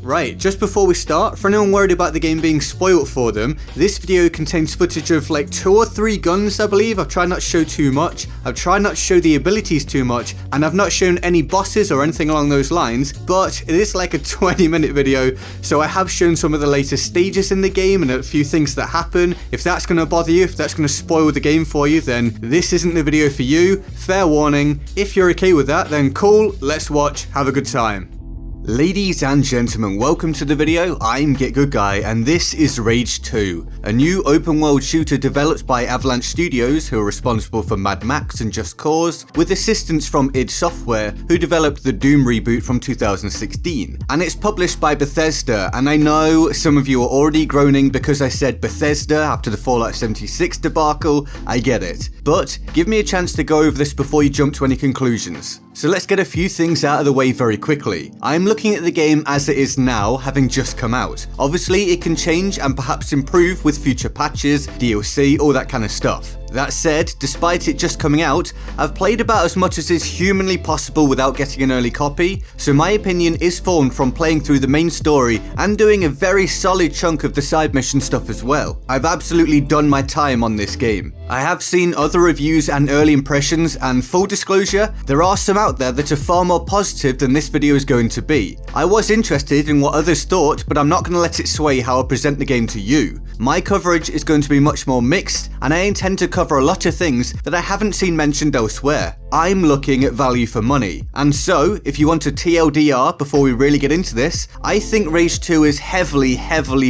Right, just before we start, for anyone worried about the game being spoiled for them, this video contains footage of like 2 or 3 guns, I believe. I've tried not to show too much, I've tried not to show the abilities too much, and I've not shown any bosses or anything along those lines, but it is like a 20-minute video, so I have shown some of the later stages in the game and a few things that happen. If that's going to bother you, if that's going to spoil the game for you, then this isn't the video for you. Fair warning. If you're okay with that, then cool, let's watch, have a good time. Ladies and gentlemen, welcome to the video. I'm GetGoodGuy and this is Rage 2, a new open world shooter developed by Avalanche Studios, who are responsible for Mad Max and Just Cause, with assistance from id Software, who developed the Doom reboot from 2016. And it's published by Bethesda, and I know some of you are already groaning because I said Bethesda after the Fallout 76 debacle. I get it. But give me a chance to go over this before you jump to any conclusions. So let's get a few things out of the way very quickly. I'm looking at the game as it is now, having just come out. Obviously it can change and perhaps improve with future patches, DLC, all that kind of stuff. That said, despite it just coming out, I've played about as much as is humanly possible without getting an early copy, so my opinion is formed from playing through the main story and doing a very solid chunk of the side mission stuff as well. I've absolutely done my time on this game. I have seen other reviews and early impressions, and full disclosure, there are some out there that are far more positive than this video is going to be. I was interested in what others thought, but I'm not going to let it sway how I present the game to you. My coverage is going to be much more mixed, and I intend to cover a lot of things that I haven't seen mentioned elsewhere. I'm looking at value for money, and so if you want a TLDR before we really get into this, I think Rage 2 is heavily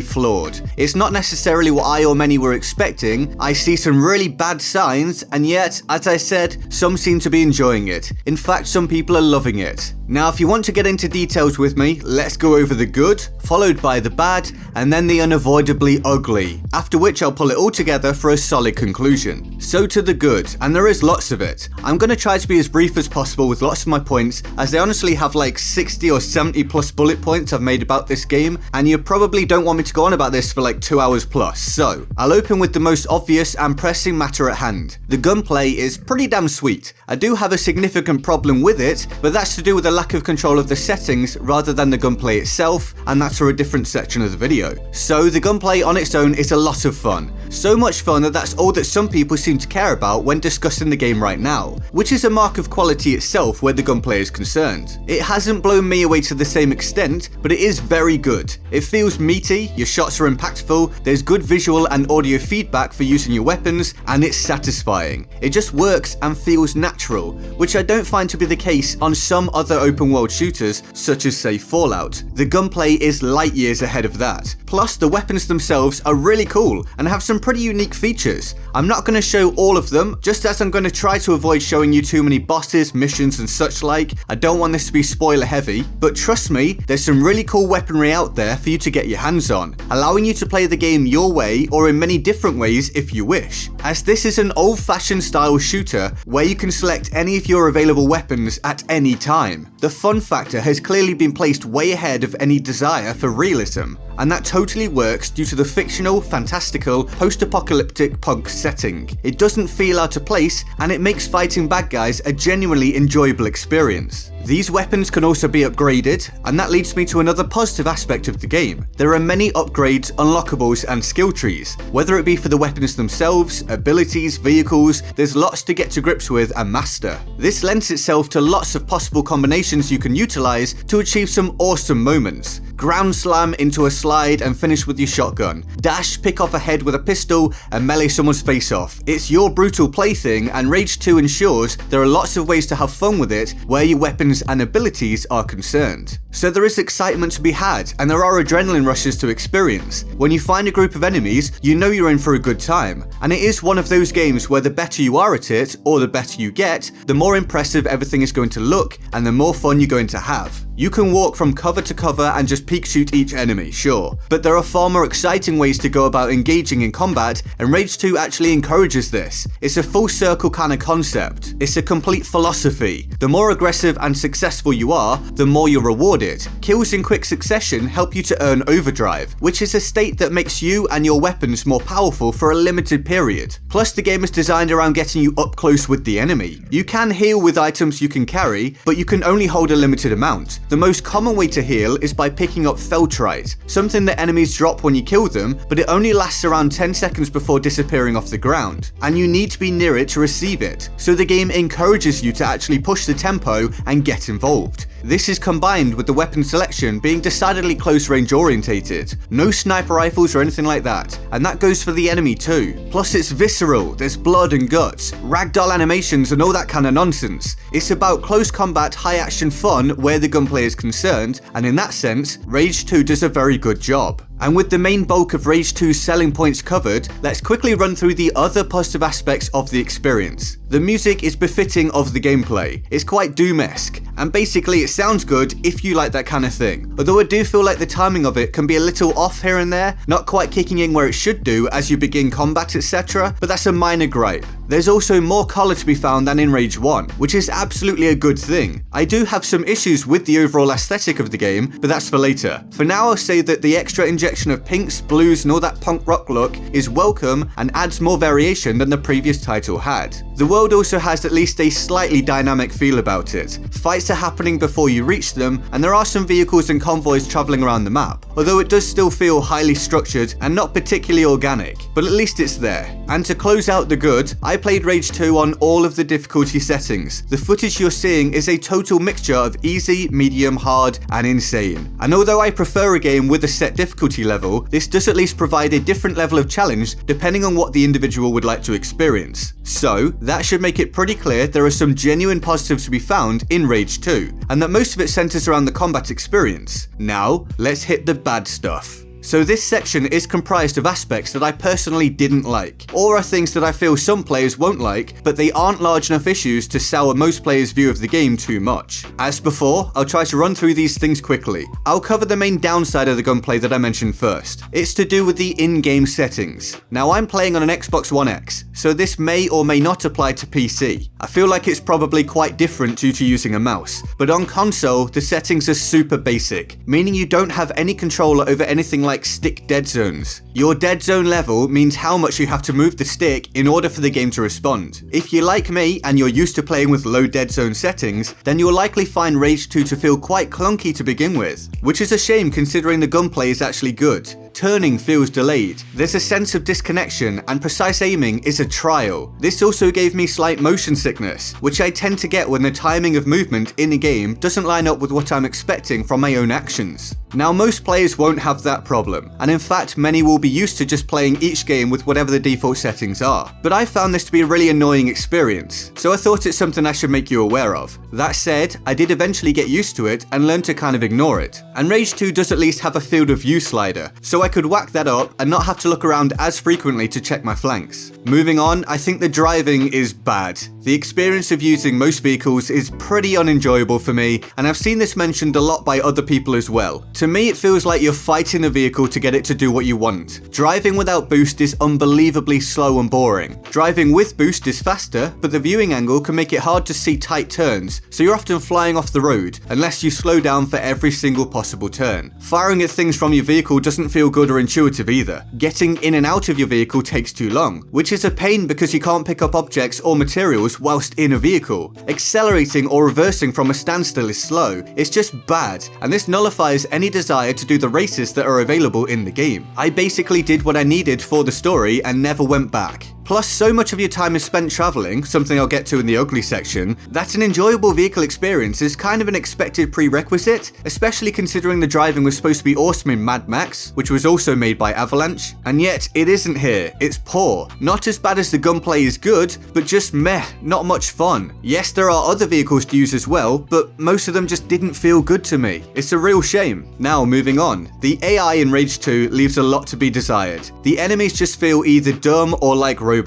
flawed. It's not necessarily what I or many were expecting. I see some really bad signs, and yet, as I said, some seem to be enjoying it. In fact, some people are loving it. Now, if you want to get into details with me, let's go over the good, followed by the bad, and then the unavoidably ugly, after which I'll pull it all together for a solid conclusion. So to the good, and there is lots of it. I'm going to try to be as brief as possible with lots of my points, as I honestly have like 60 or 70 plus bullet points I've made about this game, and you probably don't want me to go on about this for like 2 hours plus. So, I'll open with the most obvious and pressing matter at hand. The gunplay is pretty damn sweet. I do have a significant problem with it, but that's to do with the lack of control of the settings rather than the gunplay itself, and that's for a different section of the video. So the gunplay on its own is a lot of fun. So much fun that that's all that some people seem to care about when discussing the game right now, which is a mark of quality itself where the gunplay is concerned. It hasn't blown me away to the same extent, but it is very good. It feels meaty, your shots are impactful, there's good visual and audio feedback for using your weapons, and it's satisfying. It just works and feels natural, which I don't find to be the case on some other open world shooters, such as say Fallout. The gunplay is light years ahead of that. Plus, the weapons themselves are really cool and have some pretty unique features. I'm not going to show all of them, just as I'm going to try to avoid showing you too many bosses, missions and such like. I don't want this to be spoiler heavy, but trust me, there's some really cool weaponry out there for you to get your hands on, allowing you to play the game your way or in many different ways if you wish, as this is an old-fashioned style shooter where you can select any of your available weapons at any time. The fun factor has clearly been placed way ahead of any desire for realism, and that totally works due to the fictional, fantastical, post-apocalyptic punk setting. It doesn't feel out of place, and it makes fighting bad guys a genuinely enjoyable experience. These weapons can also be upgraded, and that leads me to another positive aspect of the game. There are many upgrades, unlockables, and skill trees. Whether it be for the weapons themselves, abilities, vehicles, there's lots to get to grips with and master. This lends itself to lots of possible combinations you can utilize to achieve some awesome moments. Ground slam into a slide and finish with your shotgun. Dash, pick off a head with a pistol, and melee someone's face off. It's your brutal plaything, and Rage 2 ensures there are lots of ways to have fun with it where your weapons and abilities are concerned. So there is excitement to be had, and there are adrenaline rushes to experience. When you find a group of enemies, you know you're in for a good time, and it is one of those games where the better you are at it, or the better you get, the more impressive everything is going to look, and the more fun you're going to have. You can walk from cover to cover and just peek shoot each enemy, sure, but there are far more exciting ways to go about engaging in combat, and Rage 2 actually encourages this. It's a full circle kind of concept. It's a complete philosophy. The more aggressive and successful you are, the more you're rewarded. Kills in quick succession help you to earn overdrive, which is a state that makes you and your weapons more powerful for a limited period. Plus, the game is designed around getting you up close with the enemy. You can heal with items you can carry, but you can only hold a limited amount. The most common way to heal is by picking up Feltrite, something that enemies drop when you kill them, but it only lasts around 10 seconds before disappearing off the ground, and you need to be near it to receive it, so the game encourages you to actually push the tempo and get involved. This is combined with the weapon selection being decidedly close range orientated. No sniper rifles or anything like that, and that goes for the enemy too. Plus it's visceral, there's blood and guts, ragdoll animations and all that kind of nonsense. It's about close combat, high action fun where the gunplay is concerned, and in that sense, Rage 2 does a very good job. And with the main bulk of Rage 2's selling points covered, let's quickly run through the other positive aspects of the experience. The music is befitting of the gameplay. It's quite Doom-esque, and basically it sounds good if you like that kind of thing. Although I do feel like the timing of it can be a little off here and there, not quite kicking in where it should do as you begin combat, etc., but that's a minor gripe. There's also more colour to be found than in Rage 1, which is absolutely a good thing. I do have some issues with the overall aesthetic of the game, but that's for later. For now I'll say that the extra injection of pinks, blues and all that punk rock look is welcome and adds more variation than the previous title had. The world also has at least a slightly dynamic feel about it. Fights are happening before you reach them, and there are some vehicles and convoys travelling around the map, although it does still feel highly structured and not particularly organic, but at least it's there. And to close out the good, I played Rage 2 on all of the difficulty settings. The footage you're seeing is a total mixture of easy, medium, hard and insane. And although I prefer a game with a set difficulty level, this does at least provide a different level of challenge depending on what the individual would like to experience. So that should make it pretty clear there are some genuine positives to be found in Rage 2, and that most of it centers around the combat experience. Now, let's hit the bad stuff. So this section is comprised of aspects that I personally didn't like, or are things that I feel some players won't like, but they aren't large enough issues to sour most players' view of the game too much. As before, I'll try to run through these things quickly. I'll cover the main downside of the gunplay that I mentioned first. It's to do with the in-game settings. Now I'm playing on an Xbox One X, so this may or may not apply to PC. I feel like it's probably quite different due to using a mouse, but on console, the settings are super basic, meaning you don't have any control over anything like stick dead zones. Your dead zone level means how much you have to move the stick in order for the game to respond. If you're like me and you're used to playing with low dead zone settings, then you'll likely find Rage 2 to feel quite clunky to begin with, which is a shame considering the gunplay is actually good. Turning feels delayed, there's a sense of disconnection, and precise aiming is a trial. This also gave me slight motion sickness, which I tend to get when the timing of movement in a game doesn't line up with what I'm expecting from my own actions. Now most players won't have that problem, and in fact many will be used to just playing each game with whatever the default settings are. But I found this to be a really annoying experience, so I thought it's something I should make you aware of. That said, I did eventually get used to it and learn to kind of ignore it. And Rage 2 does at least have a field of view slider, so I could whack that up and not have to look around as frequently to check my flanks. Moving on, I think the driving is bad. The experience of using most vehicles is pretty unenjoyable for me, and I've seen this mentioned a lot by other people as well. To me, it feels like you're fighting the vehicle to get it to do what you want. Driving without boost is unbelievably slow and boring. Driving with boost is faster, but the viewing angle can make it hard to see tight turns, so you're often flying off the road, unless you slow down for every single possible turn. Firing at things from your vehicle doesn't feel good or intuitive either. Getting in and out of your vehicle takes too long, which is a pain because you can't pick up objects or materials whilst in a vehicle. Accelerating or reversing from a standstill is slow. It's just bad, and this nullifies any desire to do the races that are available in the game. I basically did what I needed for the story and never went back. Plus, so much of your time is spent traveling, something I'll get to in the ugly section, that an enjoyable vehicle experience is kind of an expected prerequisite, especially considering the driving was supposed to be awesome in Mad Max, which was also made by Avalanche, and yet it isn't here. It's poor. Not as bad as the gunplay is good, but just meh, not much fun. Yes, there are other vehicles to use as well, but most of them just didn't feel good to me. It's a real shame. Now, moving on. The AI in Rage 2 leaves a lot to be desired. The enemies just feel either dumb or like robots.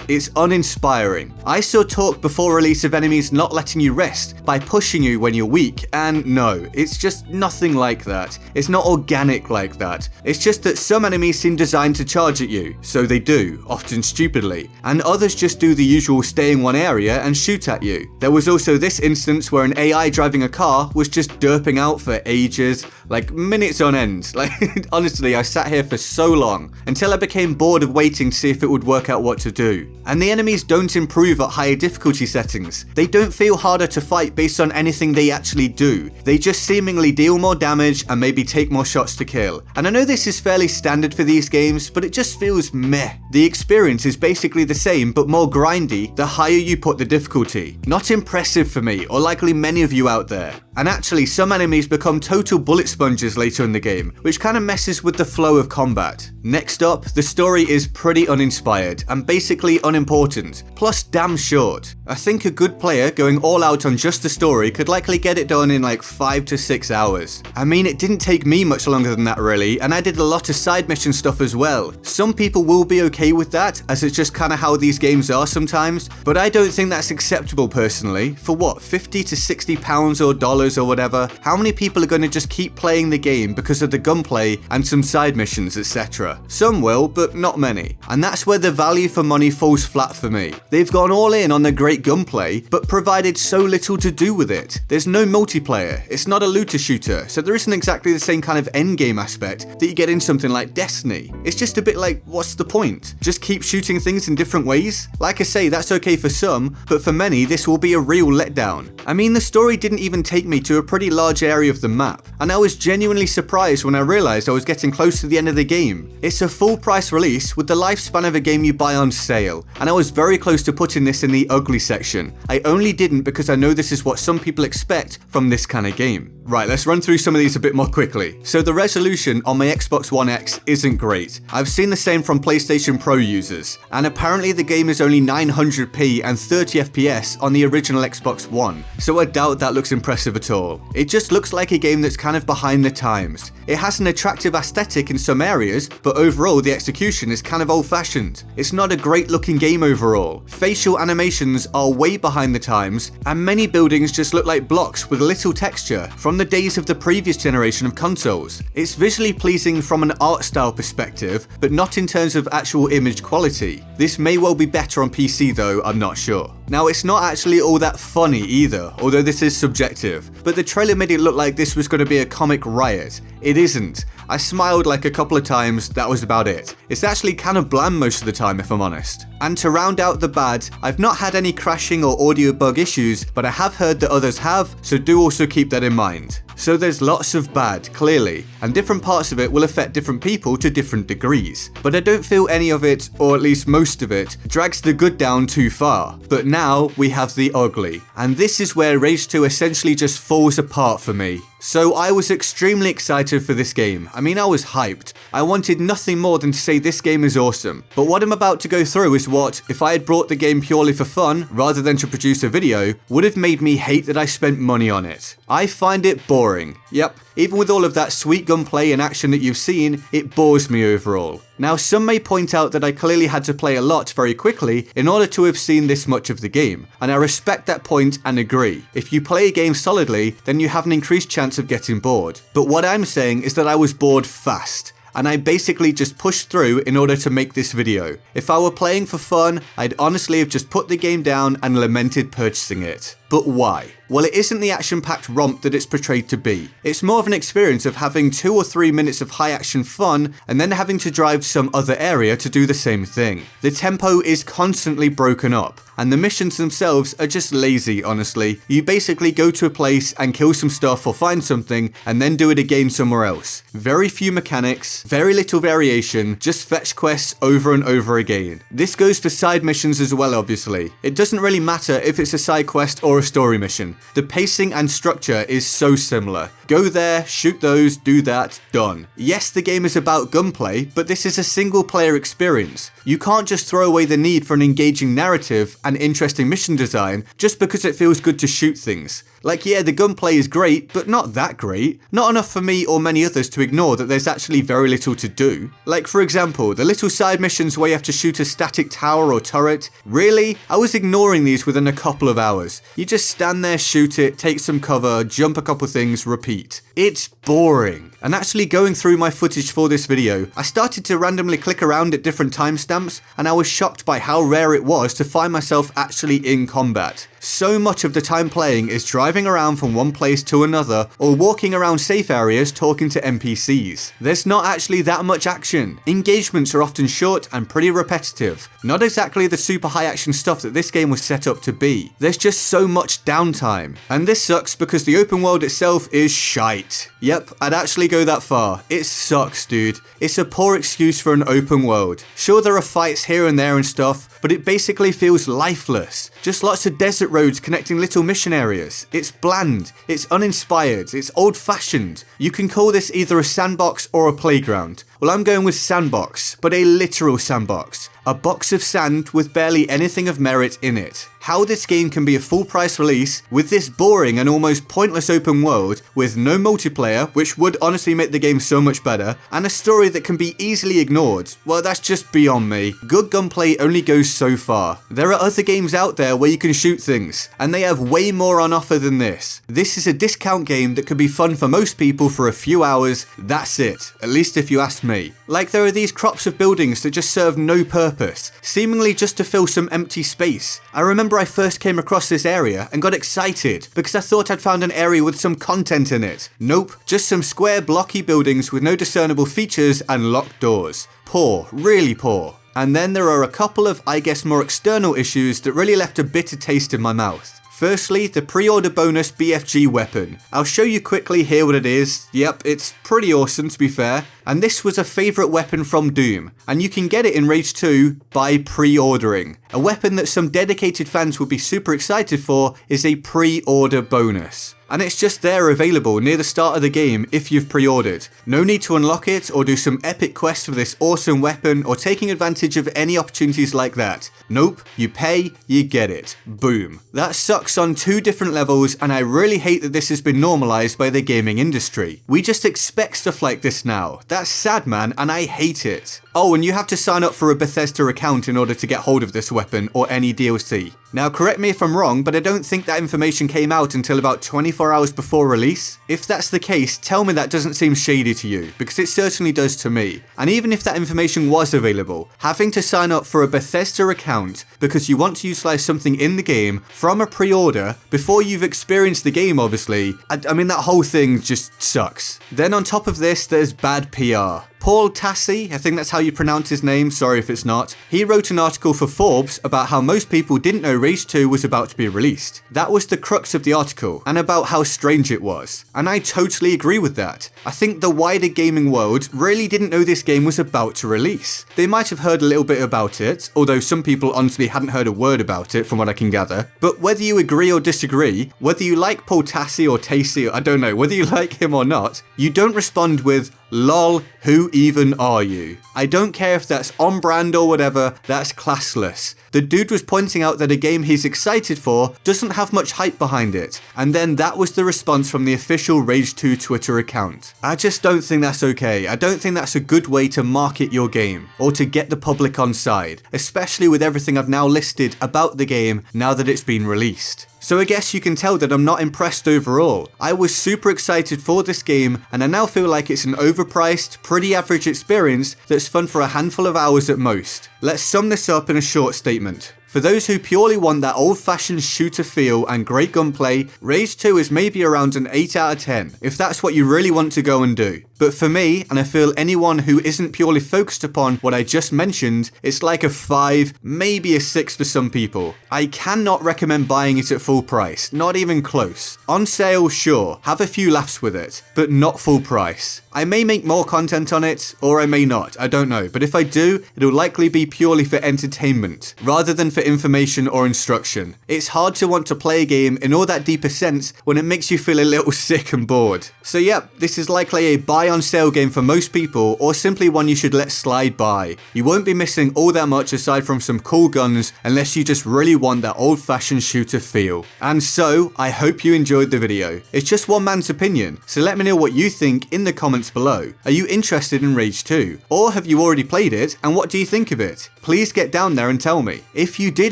It's uninspiring. I saw talk before release of enemies not letting you rest by pushing you when you're weak, and no, it's just nothing like that. It's not organic like that. It's just that some enemies seem designed to charge at you, so they do, often stupidly, and others just do the usual stay in one area and shoot at you. There was also this instance where an AI driving a car was just derping out for ages, like minutes on end. Like honestly, I sat here for so long until I became bored of waiting to see if it would work out what to do. And the enemies don't improve at higher difficulty settings. They don't feel harder to fight based on anything they actually do. They just seemingly deal more damage and maybe take more shots to kill. And I know this is fairly standard for these games, but it just feels meh. The experience is basically the same but more grindy the higher you put the difficulty. Not impressive for me, or likely many of you out there. And actually, some enemies become total bullet sponges later in the game, which kind of messes with the flow of combat. Next up, the story is pretty uninspired and basically unimportant, plus damn short. I think a good player going all out on just the story could likely get it done in like 5 to 6 hours. I mean, it didn't take me much longer than that really, and I did a lot of side mission stuff as well. Some people will be okay with that, as it's just kind of how these games are sometimes, but I don't think that's acceptable personally. For what, 50 to 60 pounds or dollars or whatever? How many people are going to just keep playing the game because of the gunplay and some side missions, etc.? Some will, but not many. And that's where the value for money falls flat for me. They've gone all in on the great gunplay, but provided so little to do with it. There's no multiplayer, it's not a looter shooter, so there isn't exactly the same kind of endgame aspect that you get in something like Destiny. It's just a bit like, what's the point? Just keep shooting things in different ways? Like I say, that's okay for some, but for many this will be a real letdown. I mean, the story didn't even take me to a pretty large area of the map, and I was genuinely surprised when I realized I was getting close to the end of the game. It's a full price release with the lifespan of a game you buy on sale, and I was very close to putting this in the ugly section. I only didn't because I know this is what some people expect from this kind of game. Right, let's run through some of these a bit more quickly. So the resolution on my Xbox One X isn't great. I've seen the same from PlayStation Pro users, and apparently the game is only 900p and 30 FPS on the original Xbox One, so I doubt that looks impressive at all. It just looks like a game that's kind of behind the times. It has an attractive aesthetic in some areas, but overall the execution is kind of old-fashioned. It's not a great looking game overall. Facial animations are way behind the times, and many buildings just look like blocks with little texture from the days of the previous generation of consoles. It's visually pleasing from an art style perspective, but not in terms of actual image quality. This may well be better on PC though, I'm not sure. Now, it's not actually all that funny either, although this is subjective, but the trailer made it look like this was going to be a comic riot. It isn't. I smiled like a couple of times, that was about it. It's actually kind of bland most of the time if I'm honest. And to round out the bad, I've not had any crashing or audio bug issues, but I have heard that others have, so do also keep that in mind. So there's lots of bad, clearly, and different parts of it will affect different people to different degrees. But I don't feel any of it, or at least most of it, drags the good down too far. But now we have the ugly, and this is where Rage 2 essentially just falls apart for me. So I was extremely excited for this game. I mean, I was hyped. I wanted nothing more than to say this game is awesome. But what I'm about to go through is what, if I had brought the game purely for fun, rather than to produce a video, would have made me hate that I spent money on it. I find it boring. Yep, even with all of that sweet gunplay and action that you've seen, it bores me overall. Now, some may point out that I clearly had to play a lot very quickly in order to have seen this much of the game, and I respect that point and agree. If you play a game solidly, then you have an increased chance of getting bored. But what I'm saying is that I was bored fast, and I basically just pushed through in order to make this video. If I were playing for fun, I'd honestly have just put the game down and lamented purchasing it. But why? Well, it isn't the action-packed romp that it's portrayed to be. It's more of an experience of having 2 or 3 minutes of high-action fun and then having to drive some other area to do the same thing. The tempo is constantly broken up, and the missions themselves are just lazy, honestly. You basically go to a place and kill some stuff or find something and then do it again somewhere else. Very few mechanics, very little variation, just fetch quests over and over again. This goes for side missions as well, obviously. It doesn't really matter if it's a side quest or a story mission. The pacing and structure is so similar. Go there, shoot those, do that, done. Yes, the game is about gunplay, but this is a single player experience. You can't just throw away the need for an engaging narrative and interesting mission design just because it feels good to shoot things. Like, yeah, the gunplay is great, but not that great. Not enough for me or many others to ignore that there's actually very little to do. Like, for example, the little side missions where you have to shoot a static tower or turret. Really? I was ignoring these within a couple of hours. You just stand there, shoot it, take some cover, jump a couple things, repeat. It's boring. And actually going through my footage for this video, I started to randomly click around at different timestamps, and I was shocked by how rare it was to find myself actually in combat. So much of the time playing is driving around from one place to another or walking around safe areas talking to NPCs. There's not actually that much action. Engagements are often short and pretty repetitive. Not exactly the super high action stuff that this game was set up to be. There's just so much downtime. And this sucks because the open world itself is shite. Yep, I'd actually go that far. It sucks, dude. It's a poor excuse for an open world. Sure, there are fights here and there and stuff, but it basically feels lifeless. Just lots of desert roads connecting little mission areas. It's bland, it's uninspired, it's old-fashioned. You can call this either a sandbox or a playground. Well, I'm going with sandbox, but a literal sandbox. A box of sand with barely anything of merit in it. How this game can be a full price release with this boring and almost pointless open world with no multiplayer, which would honestly make the game so much better, and a story that can be easily ignored, well, that's just beyond me. Good gunplay only goes so far. There are other games out there where you can shoot things, and they have way more on offer than this. This is a discount game that could be fun for most people for a few hours, that's it, at least if you ask me. Like there are these crops of buildings that just serve no purpose, seemingly just to fill some empty space. I remember I first came across this area and got excited because I thought I'd found an area with some content in it. Nope, just some square blocky buildings with no discernible features and locked doors. Poor, really poor. And then there are a couple of, I guess, more external issues that really left a bitter taste in my mouth. Firstly, the pre-order bonus BFG weapon. I'll show you quickly here what it is. Yep, it's pretty awesome to be fair. And this was a favourite weapon from Doom, and you can get it in Rage 2 by pre-ordering. A weapon that some dedicated fans would be super excited for is a pre-order bonus. And it's just there available near the start of the game if you've pre-ordered. No need to unlock it or do some epic quest for this awesome weapon or taking advantage of any opportunities like that. Nope, you pay, you get it. Boom. That sucks on two different levels, and I really hate that this has been normalized by the gaming industry. We just expect stuff like this now. That's sad, man, and I hate it. Oh, and you have to sign up for a Bethesda account in order to get hold of this weapon or any DLC. Now, correct me if I'm wrong, but I don't think that information came out until about 24 hours before release. If that's the case, tell me that doesn't seem shady to you, because it certainly does to me. And even if that information was available, having to sign up for a Bethesda account because you want to utilize something in the game from a pre-order before you've experienced the game, obviously, I mean, that whole thing just sucks. Then on top of this, there's bad PR. Paul Tassi, I think that's how you pronounce his name, sorry if it's not, he wrote an article for Forbes about how most people didn't know Rage 2 was about to be released. That was the crux of the article, and about how strange it was. And I totally agree with that. I think the wider gaming world really didn't know this game was about to release. They might have heard a little bit about it, although some people honestly hadn't heard a word about it from what I can gather. But whether you agree or disagree, whether you like Paul Tassi or Tassi, I don't know, whether you like him or not, you don't respond with, "Lol, who even are you?" I don't care if that's on brand or whatever, that's classless. The dude was pointing out that a game he's excited for doesn't have much hype behind it, and then that was the response from the official Rage 2 Twitter account. I just don't think that's okay. I don't think that's a good way to market your game, or to get the public on side, especially with everything I've now listed about the game now that it's been released. So I guess you can tell that I'm not impressed overall. I was super excited for this game, and I now feel like it's an overpriced, pretty average experience that's fun for a handful of hours at most. Let's sum this up in a short statement. For those who purely want that old-fashioned shooter feel and great gunplay, Rage 2 is maybe around an 8 out of 10, if that's what you really want to go and do. But for me, and I feel anyone who isn't purely focused upon what I just mentioned, it's like a 5, maybe a 6 for some people. I cannot recommend buying it at full price, not even close. On sale, sure, have a few laughs with it, but not full price. I may make more content on it, or I may not, I don't know, but if I do, it'll likely be purely for entertainment, rather than for information or instruction. It's hard to want to play a game in all that deeper sense when it makes you feel a little sick and bored. So yep, this is likely a buy on sale game for most people, or simply one you should let slide by. You won't be missing all that much aside from some cool guns unless you just really want that old-fashioned shooter feel. And so, I hope you enjoyed the video. It's just one man's opinion, so let me know what you think in the comments below. Are you interested in Rage 2? Or have you already played it, and what do you think of it? Please get down there and tell me. If you did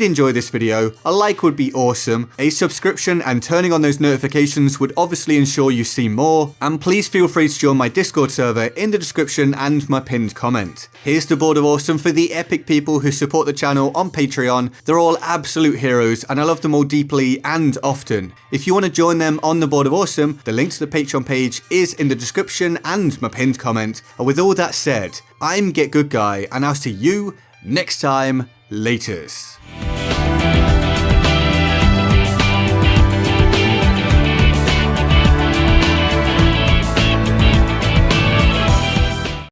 enjoy this video, a like would be awesome, a subscription and turning on those notifications would obviously ensure you see more, and please feel free to join my Discord Discord server in the description and my pinned comment. Here's the Board of Awesome for the epic people who support the channel on Patreon. They're all absolute heroes and I love them all deeply and often. If you want to join them on the Board of Awesome, the link to the Patreon page is in the description and my pinned comment. And with all that said, I'm GetGoodGuy and I'll see you next time. Laters.